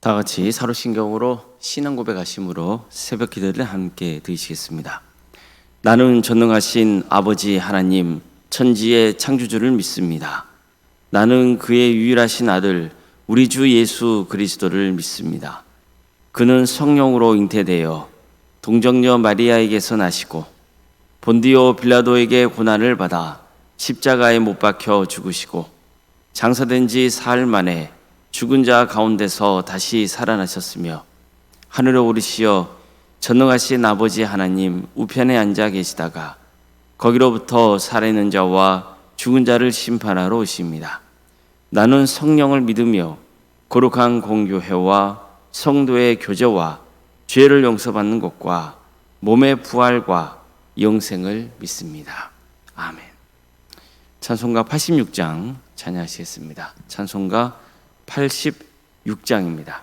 다 같이 사도신경으로 신앙 고백하심으로 새벽 기도를 함께 드리시겠습니다. 나는 전능하신 아버지 하나님 천지의 창조주를 믿습니다. 나는 그의 유일하신 아들 우리 주 예수 그리스도를 믿습니다. 그는 성령으로 잉태되어 동정녀 마리아에게서 나시고 본디오 빌라도에게 고난을 받아 십자가에 못 박혀 죽으시고 장사된 지 사흘 만에 죽은 자 가운데서 다시 살아나셨으며 하늘에 오르시어 전능하신 아버지 하나님 우편에 앉아 계시다가 거기로부터 살아있는 자와 죽은 자를 심판하러 오십니다. 나는 성령을 믿으며 거룩한 공교회와 성도의 교제와 죄를 용서받는 것과 몸의 부활과 영생을 믿습니다. 아멘. 찬송가 86장 찬양하시겠습니다. 찬송가 86장입니다.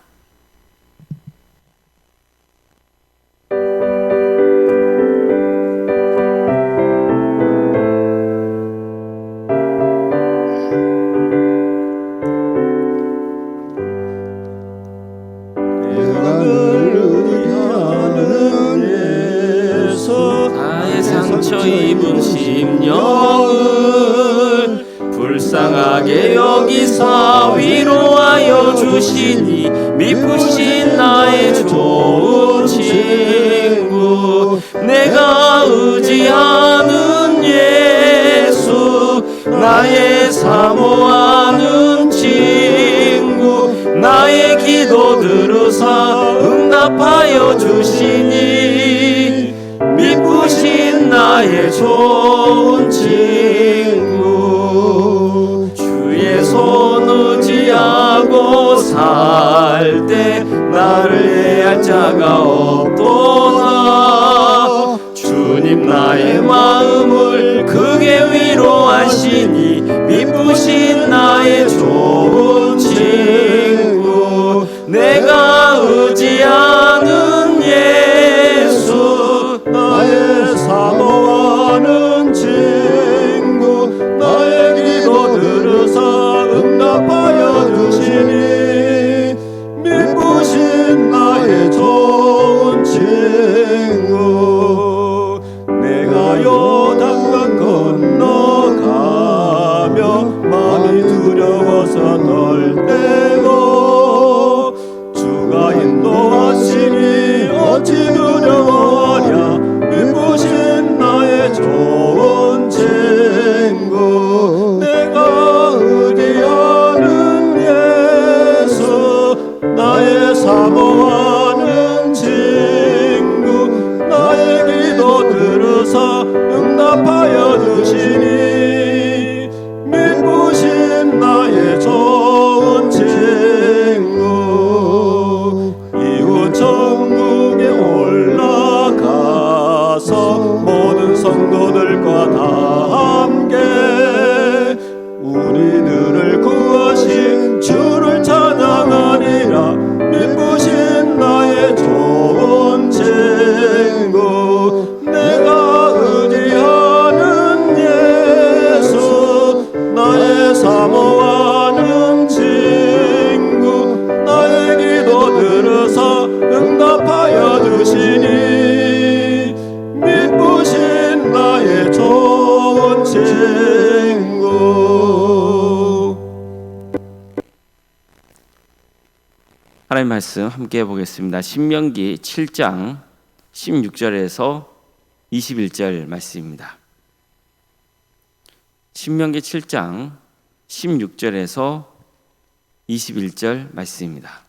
상처 입은 심령을 불쌍하게 여기사 위로하여 주시니 미쁘신 나의 좋은 친구 내가 의지하는 예수 나의 사모하는 친구 나의 기도 들으사 응답하여 주시니 미쁘신 나의 좋은 친구 주의 손 의지하고 살 때 나를 해할 자가 없도다 주님 나의 마음을 크게 위로하시니 미쁘신 나의 좋은 친구 내가 의지하는 예수 나의 사모하는 친구 나의 기도 들으사 응답하여 주시니 미쁘신 나의 좋은 친구 내가 요단강 건너가며 마음이 두려워서 떨때고 주가 인도하시니 어찌 두려워하랴 미쁘신 나의 좋은 친구 내가 의지하는 예수 나의 사모하는 친구 나의 기도 들으사 응답하여 주시니 미쁘신 나의 좋은 친구 이후 천국에 올라가서 모든 성도들과 다 함께 우리들을 구하신 주를 찬양하리라 미쁘신 나의 좋은 친구 내가 의지하는 예수 나의 사모하는 친구 나의 기도 들으사 응답하여 주시니 미쁘신 나의 좋은 친구. 하나님 말씀 함께 보겠습니다. 신명기 7장 16절에서 21절 말씀입니다. 신명기 7장 16절에서 21절 말씀입니다.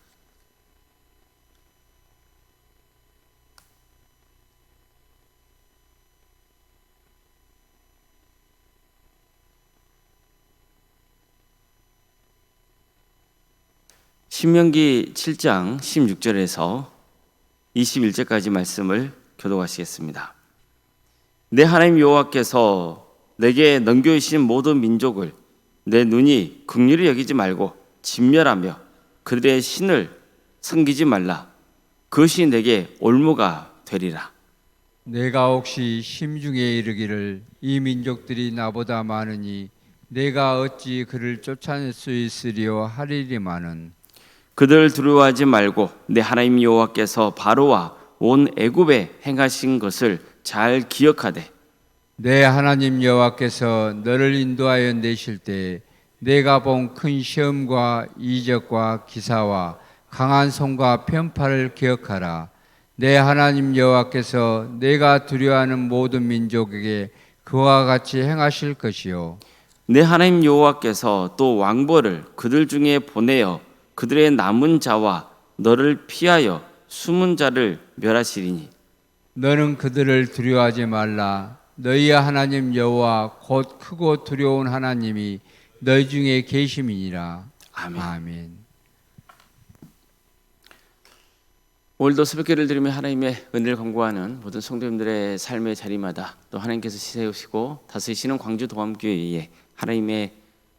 신명기 7장 16절에서 21절까지 말씀을 교독하시겠습니다. 내 하나님 여호와께서 내게 넘겨주신 모든 민족을 내 눈이 긍휼히 여기지 말고 진멸하며 그들의 신을 섬기지 말라. 그것이 내게 올무가 되리라. 내가 혹시 심중에 이르기를 이 민족들이 나보다 많으니 내가 어찌 그를 쫓아낼 수 있으리요 하리리마는 그들 두려워하지 말고 내 하나님 여호와께서 바로와 온 애굽에 행하신 것을 잘 기억하되 내 하나님 여호와께서 너를 인도하여 내실 때 내가 본 큰 시험과 이적과 기사와 강한 손과 편팔을 기억하라. 내 하나님 여호와께서 내가 두려워하는 모든 민족에게 그와 같이 행하실 것이요 내 하나님 여호와께서 또 왕벌을 그들 중에 보내어 그들의 남은 자와 너를 피하여 숨은 자를 멸하시리니 너는 그들을 두려워하지 말라. 너희의 하나님 여호와 곧 크고 두려운 하나님이 너희 중에 계심이니라. 아멘. 아멘. 오늘도 새벽기를 드리며 하나님의 은혜를 간구하는 모든 성도님들의 삶의 자리마다 또 하나님께서 세우시고 다스리시는 광주 도암교회에 하나님의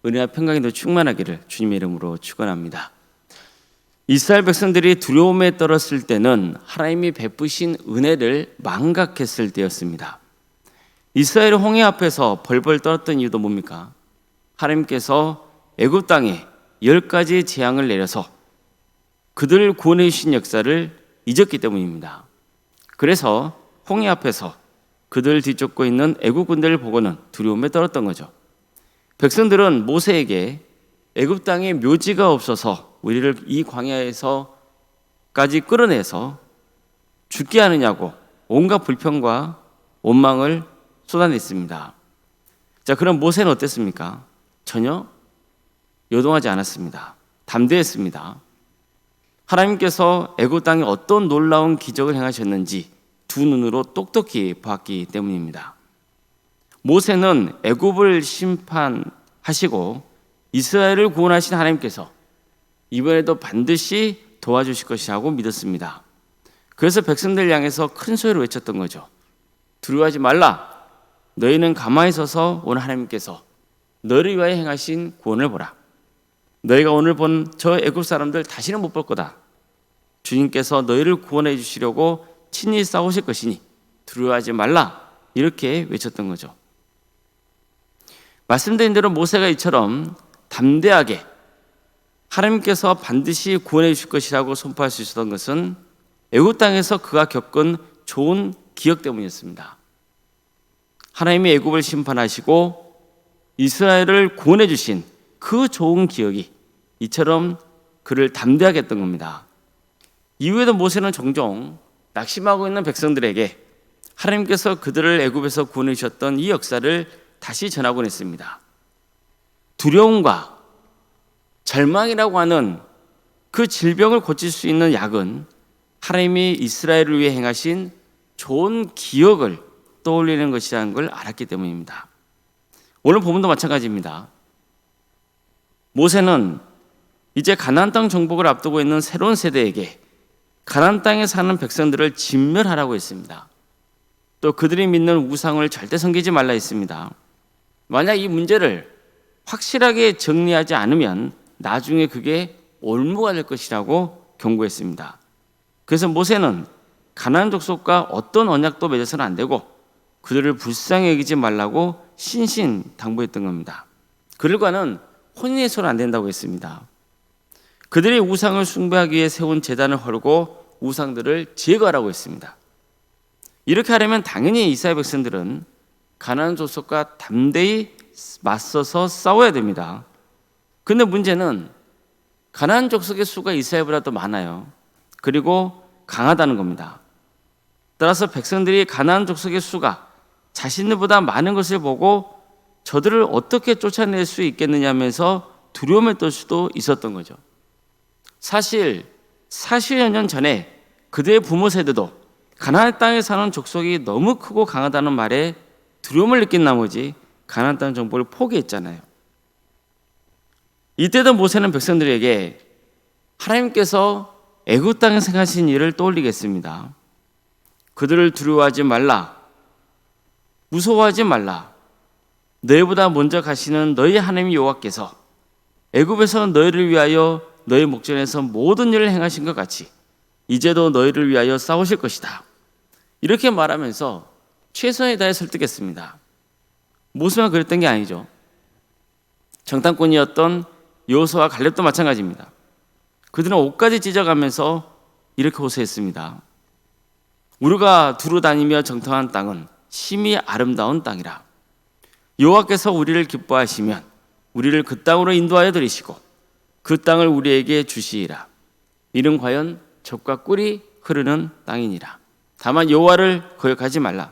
은혜와 평강이 더 충만하기를 주님의 이름으로 축원합니다. 이스라엘 백성들이 두려움에 떨었을 때는 하나님이 베푸신 은혜를 망각했을 때였습니다. 이스라엘 홍해 앞에서 벌벌 떨었던 이유도 뭡니까? 하나님께서 애굽 땅에 10가지 재앙을 내려서 그들을 구원해 주신 역사를 잊었기 때문입니다. 그래서 홍해 앞에서 그들 뒤쫓고 있는 애굽 군대를 보고는 두려움에 떨었던 거죠. 백성들은 모세에게 애굽 땅에 묘지가 없어서 우리를 이 광야에서까지 끌어내서 죽게 하느냐고 온갖 불평과 원망을 쏟아냈습니다. 자, 그럼 모세는 어땠습니까? 전혀 요동하지 않았습니다. 담대했습니다. 하나님께서 애굽 땅에 어떤 놀라운 기적을 행하셨는지 두 눈으로 똑똑히 봤기 때문입니다. 모세는 애굽을 심판하시고 이스라엘을 구원하신 하나님께서 이번에도 반드시 도와주실 것이라고 믿었습니다. 그래서 백성들 향해서 큰 소리로 외쳤던 거죠. 두려워하지 말라. 너희는 가만히 서서 오늘 하나님께서 너를 위하여 행하신 구원을 보라. 너희가 오늘 본 저 애굽 사람들 다시는 못 볼 거다. 주님께서 너희를 구원해 주시려고 친히 싸우실 것이니 두려워하지 말라. 이렇게 외쳤던 거죠. 말씀드린 대로 모세가 이처럼 담대하게 하나님께서 반드시 구원해 주실 것이라고 선포할 수 있었던 것은 애굽 땅에서 그가 겪은 좋은 기억 때문이었습니다. 하나님이 애굽을 심판하시고 이스라엘을 구원해 주신 그 좋은 기억이 이처럼 그를 담대하게 했던 겁니다. 이후에도 모세는 종종 낙심하고 있는 백성들에게 하나님께서 그들을 애굽에서 구원해 주셨던 이 역사를 다시 전하곤 했습니다. 두려움과 절망이라고 하는 그 질병을 고칠 수 있는 약은 하나님이 이스라엘을 위해 행하신 좋은 기억을 떠올리는 것이라는 걸 알았기 때문입니다. 오늘 본문도 마찬가지입니다. 모세는 이제 가나안 땅 정복을 앞두고 있는 새로운 세대에게 가나안 땅에 사는 백성들을 진멸하라고 했습니다. 또 그들이 믿는 우상을 절대 섬기지 말라 했습니다. 만약 이 문제를 확실하게 정리하지 않으면 나중에 그게 올무가 될 것이라고 경고했습니다. 그래서 모세는 가나안 족속과 어떤 언약도 맺어서는 안 되고 그들을 불쌍히 여기지 말라고 신신당부했던 겁니다. 그들과는 혼인해서는 안 된다고 했습니다. 그들이 우상을 숭배하기 위해 세운 제단을 헐고 우상들을 제거하라고 했습니다. 이렇게 하려면 당연히 이스라엘 백성들은 가나안 족속과 담대히 맞서서 싸워야 됩니다. 그런데 문제는 가나안 족속의 수가 이스라엘보다 더 많아요. 그리고 강하다는 겁니다. 따라서 백성들이 가나안 족속의 수가 자신들보다 많은 것을 보고 저들을 어떻게 쫓아낼 수 있겠느냐 하면서 두려움에 떨 수도 있었던 거죠. 사실 40여 년 전에 그들의 부모 세대도 가나안 땅에 사는 족속이 너무 크고 강하다는 말에 두려움을 느낀 나머지 가나안 땅 정복을 포기했잖아요. 이때도 모세는 백성들에게 하나님께서 애굽 땅에서 하신 일을 떠올리겠습니다. 그들을 두려워하지 말라. 무서워하지 말라. 너희보다 먼저 가시는 너희 하나님 여호와께서 애굽에서 너희를 위하여 너희 목전에서 모든 일을 행하신 것 같이 이제도 너희를 위하여 싸우실 것이다. 이렇게 말하면서 최선을 다해 설득했습니다. 모세만 그랬던 게 아니죠. 정탐꾼이었던 여호수아와 갈렙도 마찬가지입니다. 그들은 옷까지 찢어가면서 이렇게 호소했습니다. 우리가 두루 다니며 정탐한 땅은 심히 아름다운 땅이라. 여호와께서 우리를 기뻐하시면 우리를 그 땅으로 인도하여 들이시고 그 땅을 우리에게 주시리라. 이는 과연 젖과 꿀이 흐르는 땅이니라. 다만 여호와를 거역하지 말라.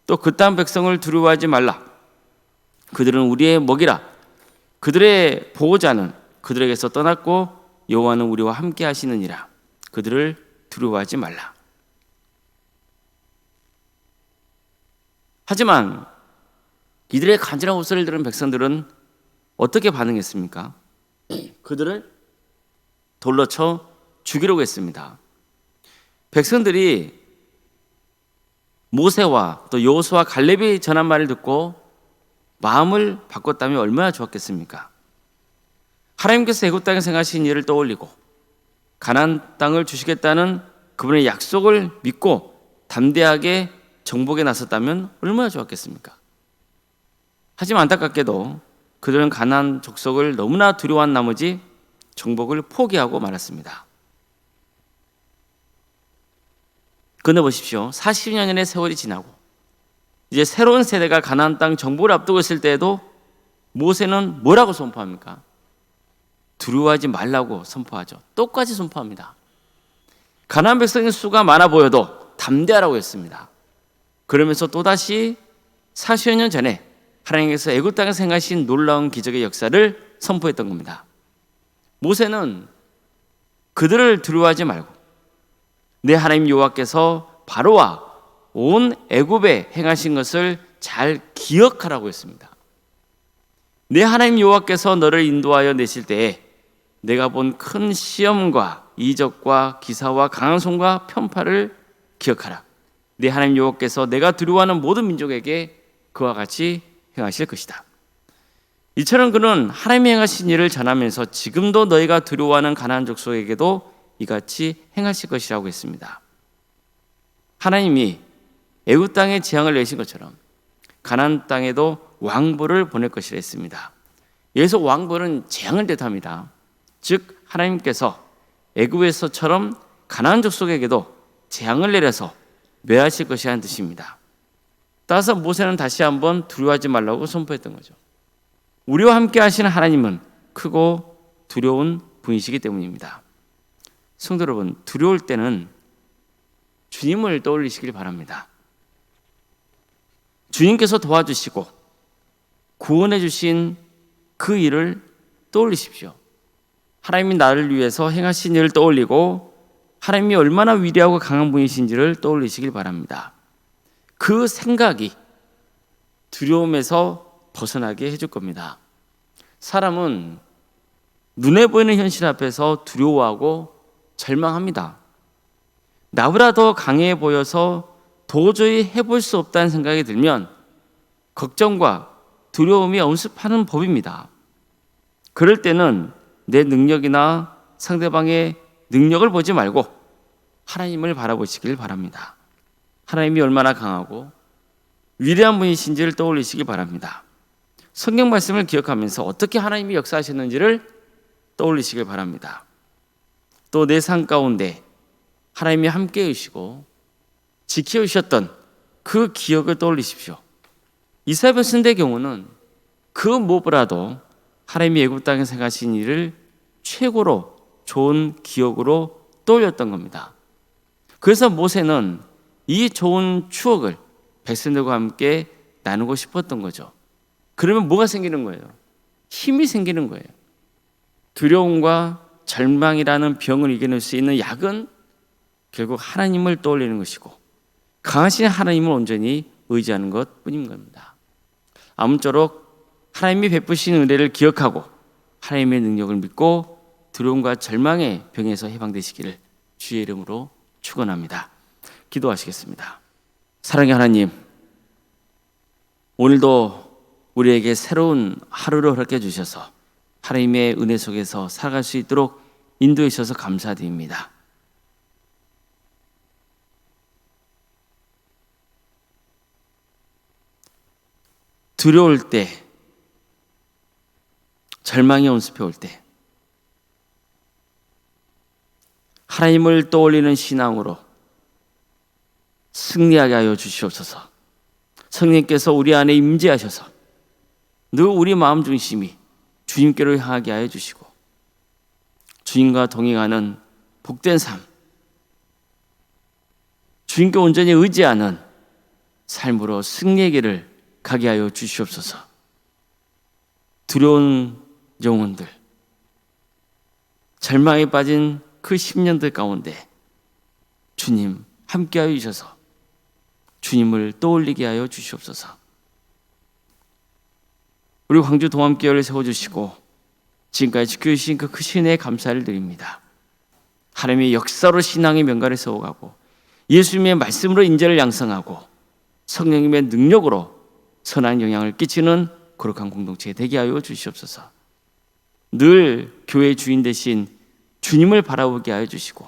또 그 땅 백성을 두려워하지 말라. 그들은 우리의 먹이라. 그들의 보호자는 그들에게서 떠났고 여호와는 우리와 함께 하시느니라. 그들을 두려워하지 말라. 하지만 이들의 간절한 호소를 들은 백성들은 어떻게 반응했습니까? 그들을 돌로 쳐 죽이려고 했습니다. 백성들이 모세와 또 여호수아 갈렙이 전한 말을 듣고 마음을 바꿨다면 얼마나 좋았겠습니까? 하나님께서 애굽 땅에 행하신 일을 떠올리고 가나안 땅을 주시겠다는 그분의 약속을 믿고 담대하게 정복에 나섰다면 얼마나 좋았겠습니까? 하지만 안타깝게도 그들은 가나안 족속을 너무나 두려워한 나머지 정복을 포기하고 말았습니다. 그런데 보십시오. 40년의 세월이 지나고 이제 새로운 세대가 가나안 땅 정복을 앞두고 있을 때에도 모세는 뭐라고 선포합니까? 두려워하지 말라고 선포하죠. 똑같이 선포합니다. 가나안 백성의 수가 많아 보여도 담대하라고 했습니다. 그러면서 또다시 40여 년 전에 하나님께서 애굽 땅에서 행하신 놀라운 기적의 역사를 선포했던 겁니다. 모세는 그들을 두려워하지 말고 내 하나님 여호와께서 바로와 온 애굽에 행하신 것을 잘 기억하라고 했습니다. 내 하나님 여호와께서 너를 인도하여 내실 때에 내가 본 큰 시험과 이적과 기사와 강한 손과 편파를 기억하라. 내 하나님 여호와께서 내가 두려워하는 모든 민족에게 그와 같이 행하실 것이다. 이처럼 그는 하나님이 행하신 일을 전하면서 지금도 너희가 두려워하는 가나안 족속에게도 이같이 행하실 것이라고 했습니다. 하나님이 애굽 땅에 재앙을 내신 것처럼 가나안 땅에도 왕보를 보낼 것이라 했습니다. 여기서 왕보는 재앙을 뜻합니다. 즉 하나님께서 애굽에서처럼 가나안 족속에게도 재앙을 내려서 멸하실 것이라는 뜻입니다. 따라서 모세는 다시 한번 두려워하지 말라고 선포했던 거죠. 우리와 함께 하시는 하나님은 크고 두려운 분이시기 때문입니다. 성도 여러분, 두려울 때는 주님을 떠올리시길 바랍니다. 주님께서 도와주시고 구원해 주신 그 일을 떠올리십시오. 하나님이 나를 위해서 행하신 일을 떠올리고 하나님이 얼마나 위대하고 강한 분이신지를 떠올리시길 바랍니다. 그 생각이 두려움에서 벗어나게 해줄 겁니다. 사람은 눈에 보이는 현실 앞에서 두려워하고 절망합니다. 나보다 더 강해 보여서 도저히 해볼 수 없다는 생각이 들면 걱정과 두려움이 엄습하는 법입니다. 그럴 때는 내 능력이나 상대방의 능력을 보지 말고 하나님을 바라보시길 바랍니다. 하나님이 얼마나 강하고 위대한 분이신지를 떠올리시기 바랍니다. 성경 말씀을 기억하면서 어떻게 하나님이 역사하셨는지를 떠올리시길 바랍니다. 또 내 삶 가운데 하나님이 함께 해주시고 지켜주셨던 그 기억을 떠올리십시오. 이사야 백성들의 경우는 그 무엇보다도 하나님이 애굽 땅에서 행하신 일을 최고로 좋은 기억으로 떠올렸던 겁니다. 그래서 모세는 이 좋은 추억을 백성들과 함께 나누고 싶었던 거죠. 그러면 뭐가 생기는 거예요? 힘이 생기는 거예요. 두려움과 절망이라는 병을 이겨낼 수 있는 약은 결국 하나님을 떠올리는 것이고 강하신 하나님을 온전히 의지하는 것뿐인 겁니다. 아무쪼록 하나님이 베푸신 은혜를 기억하고 하나님의 능력을 믿고 두려움과 절망의 병에서 해방되시기를 주의 이름으로 축원합니다. 기도하시겠습니다. 사랑의 하나님, 오늘도 우리에게 새로운 하루를 허락해 주셔서 하나님의 은혜 속에서 살아갈 수 있도록 인도해 주셔서 감사드립니다. 두려울 때, 절망이 엄습해 올 때 하나님을 떠올리는 신앙으로 승리하게 하여 주시옵소서. 성령께서 우리 안에 임재하셔서 늘 우리 마음 중심이 주님께로 향하게 하여 주시고 주님과 동행하는 복된 삶, 주님께 온전히 의지하는 삶으로 승리의 길을 가게 하여 주시옵소서. 두려운 영혼들, 절망에 빠진 그 10년들 가운데 주님 함께하여 주셔서 주님을 떠올리게 하여 주시옵소서. 우리 광주 동암교회를 세워주시고 지금까지 지켜주신 그 크신 은혜에 감사를 드립니다. 하나님의 역사로 신앙의 명가를 세워가고 예수님의 말씀으로 인재를 양성하고 성령님의 능력으로 선한 영향을 끼치는 거룩한 공동체 되게 하여 주시옵소서. 늘 교회의 주인 되신 주님을 바라보게 하여 주시고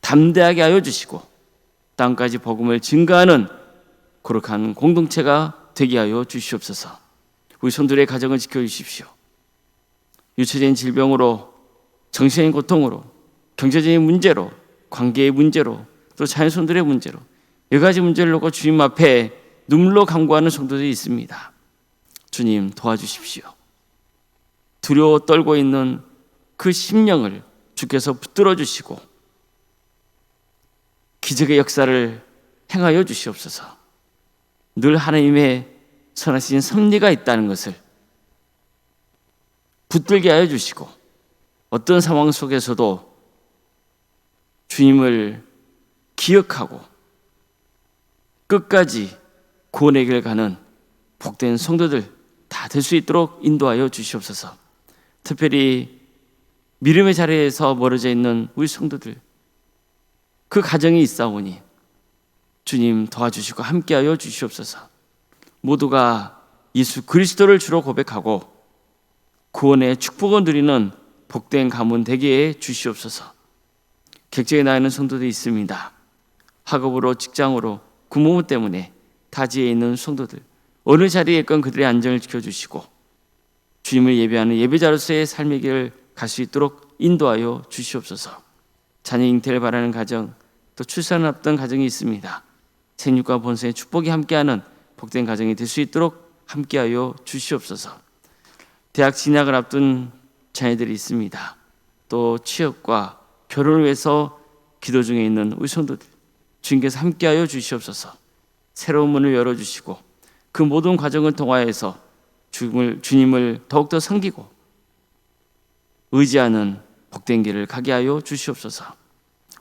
담대하게 하여 주시고 땅까지 복음을 증거하는 거룩한 공동체가 되게 하여 주시옵소서. 우리 손들의 가정을 지켜주십시오. 유체적인 질병으로, 정신적인 고통으로, 경제적인 문제로, 관계의 문제로, 또 자녀손들의 문제로 여러 가지 문제를 놓고 주님 앞에 눈물로 간구하는 성도들이 있습니다. 주님 도와주십시오. 두려워 떨고 있는 그 심령을 주께서 붙들어 주시고 기적의 역사를 행하여 주시옵소서. 늘 하나님의 선하신 섭리가 있다는 것을 붙들게 하여 주시고 어떤 상황 속에서도 주님을 기억하고 끝까지 구원의 길 가는 복된 성도들 다 될 수 있도록 인도하여 주시옵소서. 특별히 믿음의 자리에서 멀어져 있는 우리 성도들, 그 가정이 있사오니 주님 도와주시고 함께하여 주시옵소서. 모두가 예수 그리스도를 주로 고백하고 구원의 축복을 누리는 복된 가문 되게 해 주시옵소서. 객지에 나 있는 성도들이 있습니다. 학업으로, 직장으로, 부모 때문에 타지에 있는 성도들, 어느 자리에 있건 그들의 안전을 지켜주시고 주님을 예배하는 예배자로서의 삶의 길을 갈 수 있도록 인도하여 주시옵소서. 자녀 잉태를 바라는 가정, 또 출산을 앞둔 가정이 있습니다. 생육과 본성의 축복이 함께하는 복된 가정이 될 수 있도록 함께하여 주시옵소서. 대학 진학을 앞둔 자녀들이 있습니다. 또 취업과 결혼을 위해서 기도 중에 있는 우리 성도들, 주님께서 함께하여 주시옵소서. 새로운 문을 열어주시고 그 모든 과정을 통하여서 주님을 더욱더 섬기고 의지하는 복된 길을 가게 하여 주시옵소서.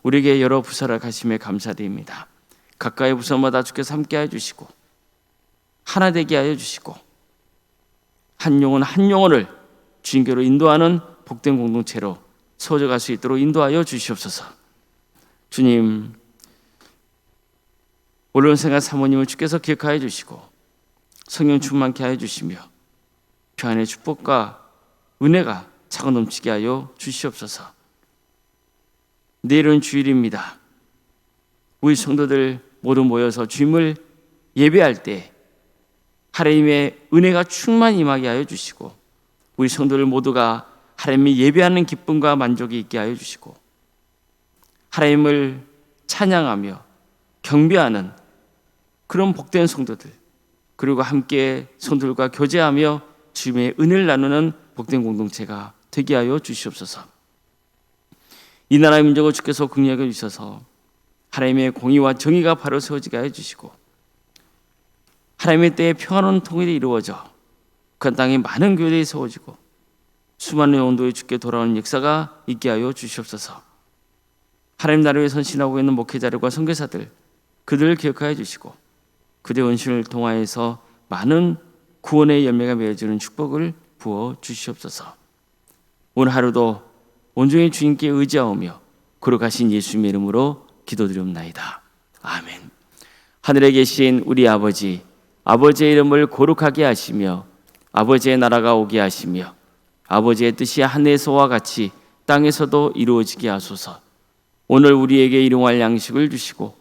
우리에게 여러 부서를 가심에 감사드립니다. 각각의 부서마다 주께서 함께하여 주시고 하나 되게 하여 주시고 한 영혼 한 영혼을 주님께로 인도하는 복된 공동체로 세워져갈 수 있도록 인도하여 주시옵소서. 주님, 올라온 생각 사모님을 주께서 기억하여 주시고 성령 충만케 하여 주시며 평안의 축복과 은혜가 차고 넘치게 하여 주시옵소서. 내일은 주일입니다. 우리 성도들 모두 모여서 주님을 예배할 때 하나님의 은혜가 충만히 임하게 하여 주시고 우리 성도들 모두가 하나님이 예배하는 기쁨과 만족이 있게 하여 주시고 하나님을 찬양하며 경배하는 그런 복된 성도들, 그리고 함께 성도들과 교제하며 주님의 은혜를 나누는 복된 공동체가 되게 하여 주시옵소서. 이 나라의 민족을 주께서 긍휼하게 주셔서 하나님의 공의와 정의가 바로 세워지게 하여 주시고 하나님의 때에 평화로운 통일이 이루어져 그 땅에 많은 교회들이 세워지고 수많은 영혼들이 주께 돌아오는 역사가 있게 하여 주시옵소서. 하나님 나라를 위해 선신하고 있는 목회자들과 선교사들, 그들을 기억하여 주시고 그들의 은신을 통하여서 많은 구원의 열매가 맺어지는 축복을 부어 주시옵소서. 오늘 하루도 온종일 주님께 의지하오며 거룩하신 예수님의 이름으로 기도드리옵나이다. 아멘. 하늘에 계신 우리 아버지, 아버지의 이름을 거룩하게 하시며 아버지의 나라가 오게 하시며 아버지의 뜻이 하늘에서와 같이 땅에서도 이루어지게 하소서. 오늘 우리에게 일용할 양식을 주시고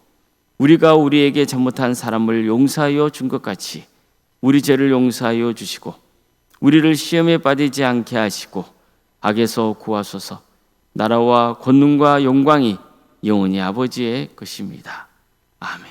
우리가 우리에게 잘못한 사람을 용서하여 준 것 같이 우리 죄를 용서하여 주시고 우리를 시험에 빠지지 않게 하시고 악에서 구하소서. 나라와 권능과 영광이 영원히 아버지의 것입니다. 아멘.